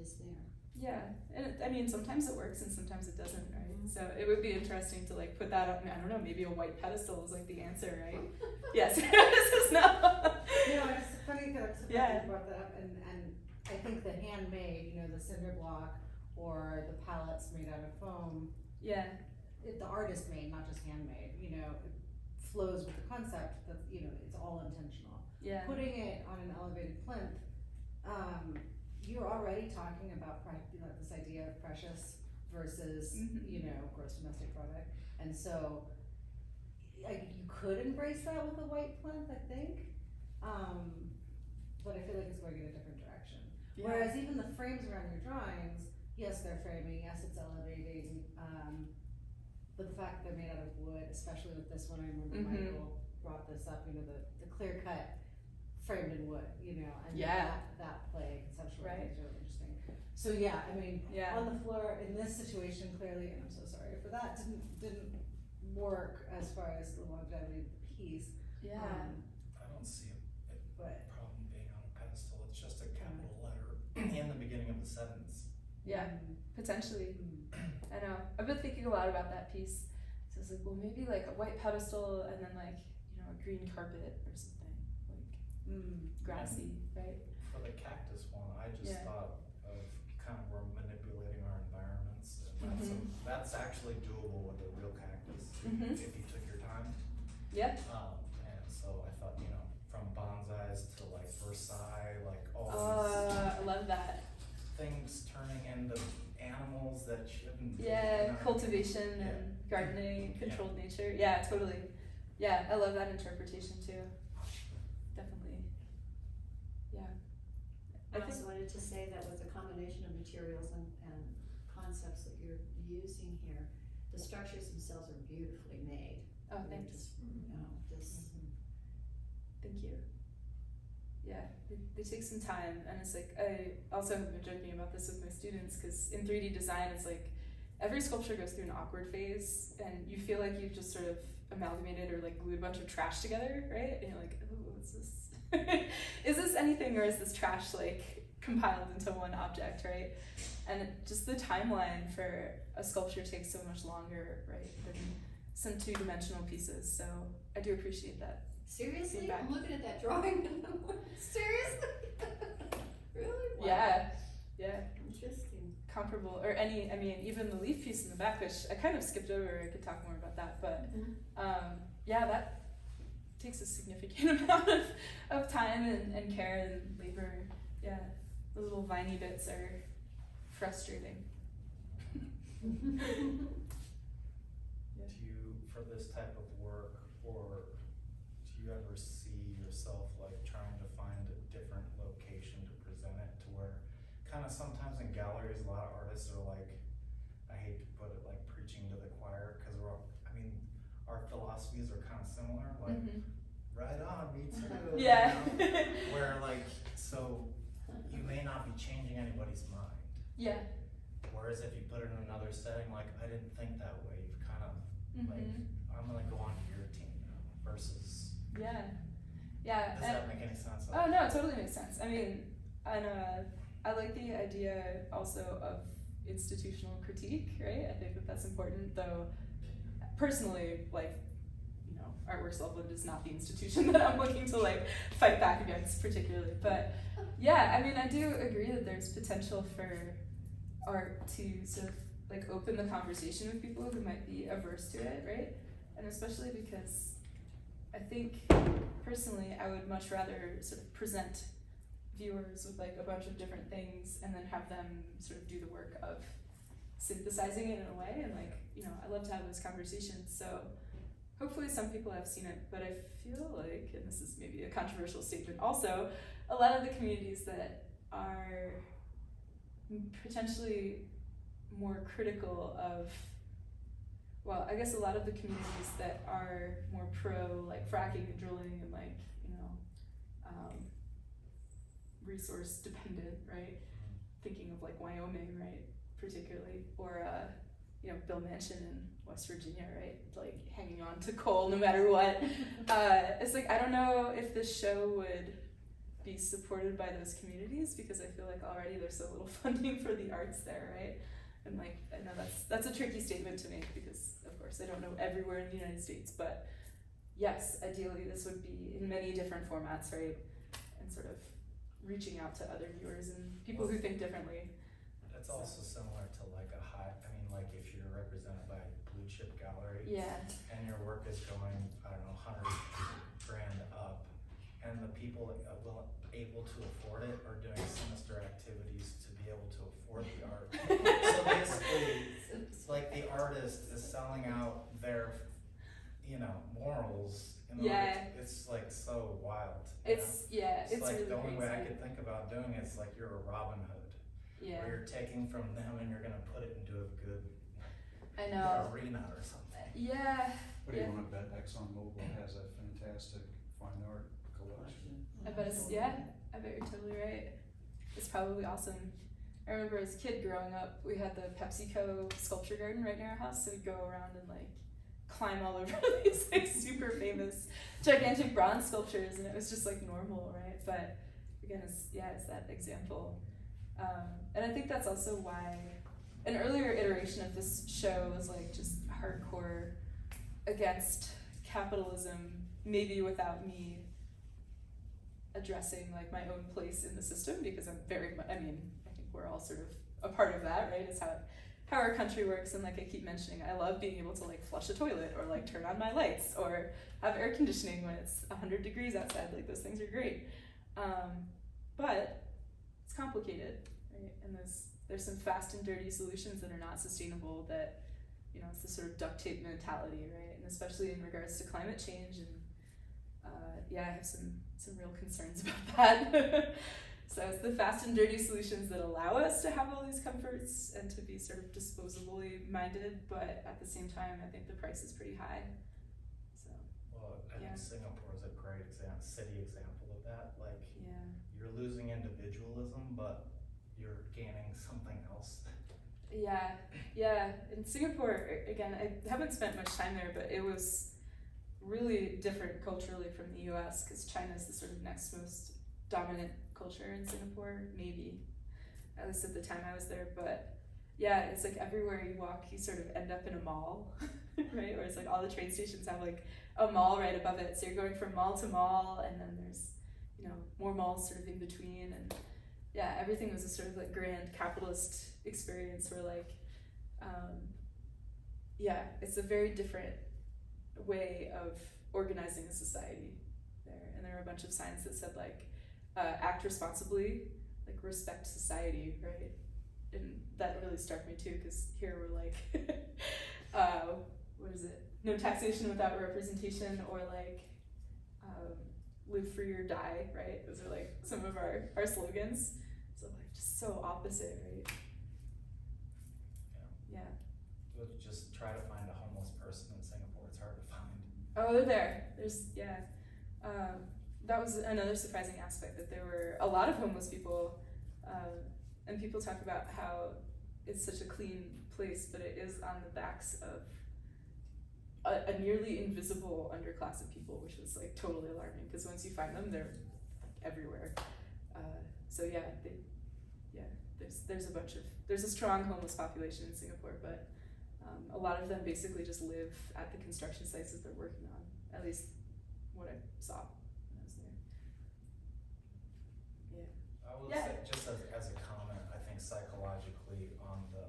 is there. Yeah, and I mean, sometimes it works and sometimes it doesn't, right? So it would be interesting to like put that up, I don't know, maybe a white pedestal is like the answer, right? Yes, this is not. No, it's funny that I'm Yeah. surprised you brought that up, and I think the handmade, you know, the cinder block or the palettes made out of foam, Yeah, the artist made, not just handmade, you know, it flows with the concept that, you know, it's all intentional. yeah, Putting it on an elevated plinth, you're already talking about this idea of precious versus, Mhm. you know, gross domestic product. And so, like, you could embrace that with a white plinth, I think. But I feel like it's going in a different direction. yeah. Whereas even the frames around your drawings, yes, they're framing, yes, it's elevating, but the fact that they're made out of wood, especially with this one, I remember Mhm. Michael brought this up, you know, the clear cut framed in wood, you know, and Yeah. that play conceptually Right. is really interesting. So yeah, I mean, Yeah. on the floor in this situation, clearly, and I'm so sorry for that, didn't work as far as the longevity of the piece. Yeah. I don't see a But problem being on a pedestal, it's just a capital letter in the beginning of the sentence. Yeah, potentially. mm, I know. I've been thinking a lot about that piece. So I was like, well, maybe like a white pedestal and then like, you know, a green carpet or something, like grassy, right? For the cactus one, I just Yeah. thought of kind of we're manipulating our environments, and Mhm. that's actually doable with a real cactus Mhm. if you took your time. Yeah. And so I thought, you know, from bonsais to like Versailles, like all I love that. these things turning into animals that shouldn't. Yeah, you know. cultivation Yeah. and gardening, controlled nature. Yeah, totally. Yeah, I love that interpretation too. Definitely. Yeah. I I think. also wanted to say that with the combination of materials and concepts that you're using here, the structures themselves are beautifully made. Oh, They're thanks. just, you know, just, Thank you. Yeah, they take some time, and it's like I also have been joking about this with my students because in 3D design, it's like every sculpture goes through an awkward phase, and you feel like you've just sort of amalgamated or like glued a bunch of trash together, right? And you're like, oh, what's this? Is this anything, or is this trash like compiled into one object, right? And just the timeline for a sculpture takes so much longer, right, than some two-dimensional pieces. So I do appreciate that. seriously? Feedback. I'm looking at that drawing and I'm like, seriously? Really? Wow. Yeah. Interesting. Comparable, or any, I mean, even the leaf piece in the back, which I kind of skipped over, I could talk more about that, but yeah, that takes a significant amount of time and care and labor. Yeah, the little viney bits are frustrating. Do you, for this type of work, or do you ever see yourself like trying to find a different location to present it to where, kind of sometimes in galleries, a lot of artists are like, I hate to put it like preaching to the choir, because we're all, I mean, our philosophies are kind of similar, like, right on, me too. Yeah. You know? Where like, so you may not be changing anybody's mind. Yeah. Whereas if you put it in another setting, like, I didn't think that way, you've kind of, like, I'm gonna go on to your team now, versus, Yeah. does that make any sense? Oh no, it totally makes sense. I mean, and I like the idea also of institutional critique, right? I think that that's important, though personally, like, you know, Artworks Loveland is not the institution that I'm looking to like fight back against particularly. But yeah, I mean, I do agree that there's potential for art to sort of like open the conversation with people who might be averse to it, right? And especially because I think personally I would much rather sort of present viewers with like a bunch of different things and then have them sort of do the work of synthesizing it in a way, and like, you know, I love to have those conversations. So hopefully some people have seen it, but I feel like, and this is maybe a controversial statement also, a lot of the communities that are potentially more critical of, well, I guess a lot of the communities that are more pro like fracking and drilling and like, you know, resource dependent, right? Thinking of like Wyoming, right, particularly, or you know, Bill Manchin in West Virginia, right, like hanging on to coal no matter what. It's like, I don't know if this show would be supported by those communities, because I feel like already there's so little funding for the arts there, right? And like, I know that's a tricky statement to make, because of course I don't know everywhere in the United States, but yes, ideally this would be in many different formats, right? And sort of reaching out to other viewers and people who think differently. It's also similar to like like if you're represented by a blue chip gallery. Yeah. And your work is going, I don't know, 100 grand up, and the people able to afford it are doing sinister activities to be able to afford the art. So basically, like the artist is selling out their, you know, morals. It's like so wild. It's It's like really the only way I crazy. could think about doing it is like you're a Robin Hood. Yeah. Where you're taking from them and you're gonna put it into a good I know. arena or something. Yeah. What do you want to bet ExxonMobil has a fantastic fine art collection? I bet it's, I bet you're totally right. It's probably awesome. I remember as a kid growing up, we had the PepsiCo sculpture garden right near our house, so we'd go around and like climb all over these like super famous gigantic bronze sculptures, and it was just like normal, right? But again, it's that example. And I think that's also why an earlier iteration of this show was like just hardcore against capitalism, maybe without me addressing like my own place in the system, because I'm I think we're all sort of a part of that, right? It's how our country works. And like I keep mentioning, I love being able to like flush a toilet or like turn on my lights or have air conditioning when it's 100 degrees outside. Like those things are great. But it's complicated, right? And there's some fast and dirty solutions that are not sustainable, that, you know, it's the sort of duct tape mentality, right? And especially in regards to climate change, and I have some real concerns about that. So it's the fast and dirty solutions that allow us to have all these comforts and to be sort of disposably minded, but at the same time, I think the price is pretty high. So Well, I think Singapore is a great city example of that. Like, you're losing individualism, but you're gaining something else. Yeah. In Singapore, again, I haven't spent much time there, but it was really different culturally from the US, because China is the sort of next most dominant culture in Singapore, maybe, at least at the time I was there. But yeah, it's like everywhere you walk, you sort of end up in a mall, right? Where it's like all the train stations have like a mall right above it. So you're going from mall to mall, and then there's, you know, more malls sort of in between. And yeah, everything was a sort of like grand capitalist experience where like, it's a very different way of organizing a society there. And there were a bunch of signs that said like, act responsibly, like respect society, right? And that really struck me too, because here we're like, what is it? No taxation without representation, or like, live free or die, right? Those are like some of our slogans. So like just so opposite, right? Yeah. Just try to find a homeless person in Singapore. It's hard to find. Oh, they're there. That was another surprising aspect, that there were a lot of homeless people, and people talk about how it's such a clean place, but it is on the backs of a nearly invisible underclass of people, which was like totally alarming, because once you find them, they're everywhere. There's a strong homeless population in Singapore, but a lot of them basically just live at the construction sites that they're working on, at least what I saw when I was there. I would say, just as a comment, I think psychologically on the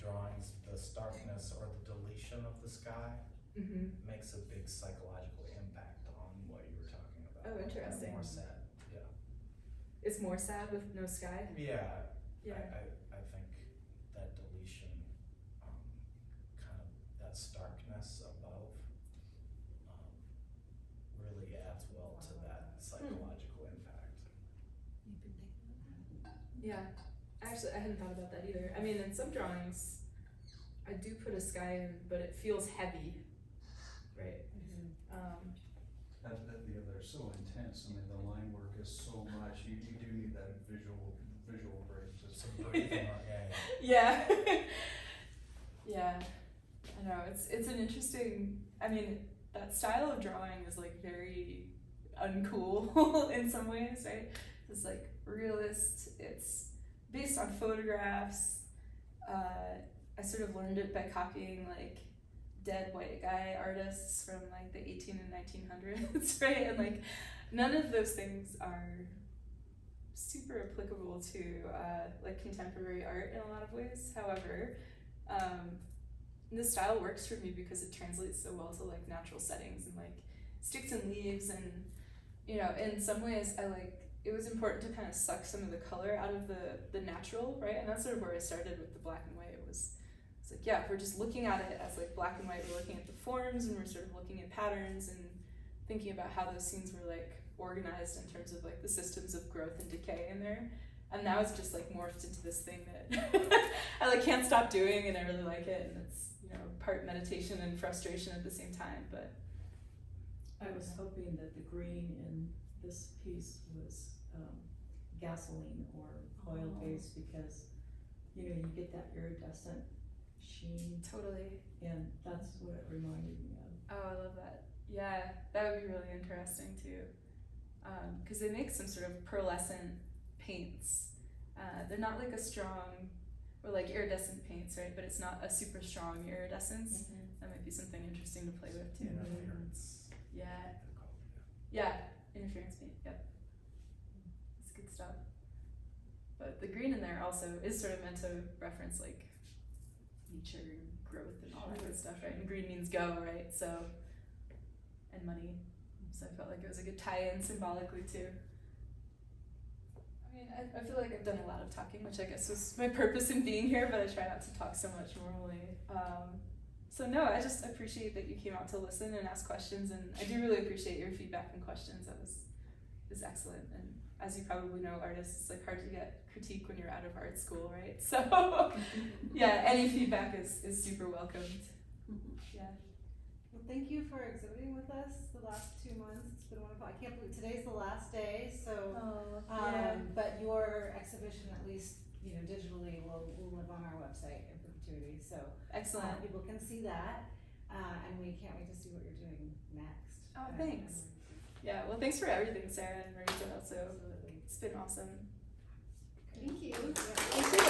drawings, the starkness or the deletion of the sky makes a big psychological impact on what you were talking about. Oh, interesting. More sad, yeah. It's more sad with no sky? Yeah, Yeah. I think that deletion, kind of that starkness above, really adds well to that psychological impact. You've been thinking about that? Yeah. Actually, I hadn't thought about that either. I mean, in some drawings, I do put a sky in, but it feels heavy, right? They're so intense, I mean, the line work is so much, you do need that visual break, just Some breathing on, Yeah. Yeah. I know, it's an interesting, I mean, that style of drawing is like very uncool in some ways, right? It's like realist, it's based on photographs. I sort of learned it by copying like dead white guy artists from like the 18 and 1900s, right? And like none of those things are super applicable to like contemporary art in a lot of ways. However, this style works for me because it translates so well to like natural settings and like sticks and leaves, and you know, in some ways it was important to kind of suck some of the color out of the natural, right? And that's sort of where I started with the black and white. It's like, yeah, if we're just looking at it as like black and white, we're looking at the forms and we're sort of looking at patterns and thinking about how those scenes were like organized in terms of like the systems of growth and decay in there. And now it's just like morphed into this thing that I like can't stop doing, and I really like it, and it's, you know, part meditation and frustration at the same time. But I was hoping that the green in this piece was gasoline or oil based, because you know, you get that iridescent sheen, totally. and that's what it reminded me of. Oh, I love that. Yeah, that would be really interesting too. Because they make some sort of pearlescent paints. They're not like a strong, or like iridescent paints, right? But it's not a super strong iridescence. That might be something interesting to play with too. Interference. Yeah. They're called, Yeah, interference paint, yep. It's good stuff. But the green in there also is sort of meant to reference like nature and growth and all that good stuff, right? And green means go, right? So, and money. So I felt like it was a good tie-in symbolically too. I mean, I feel like I've done a lot of talking, which I guess was my purpose in being here, but I try not to talk so much normally. So no, I just appreciate that you came out to listen and ask questions, and I do really appreciate your feedback and questions. That was excellent. And as you probably know, artists, it's like hard to get critique when you're out of art school, right? So yeah, any feedback is super welcomed. Yeah. Well, thank you for exhibiting with us the last 2 months. It's been wonderful. I can't believe today's the last day, so but your exhibition, at least, you know, digitally, will live on our website in perpetuity. So Excellent. people can see that, and we can't wait to see what you're doing next. Oh, thanks. Yeah, well, thanks for everything, Sarah and Rachel. So it's been awesome. Thank you. Yeah.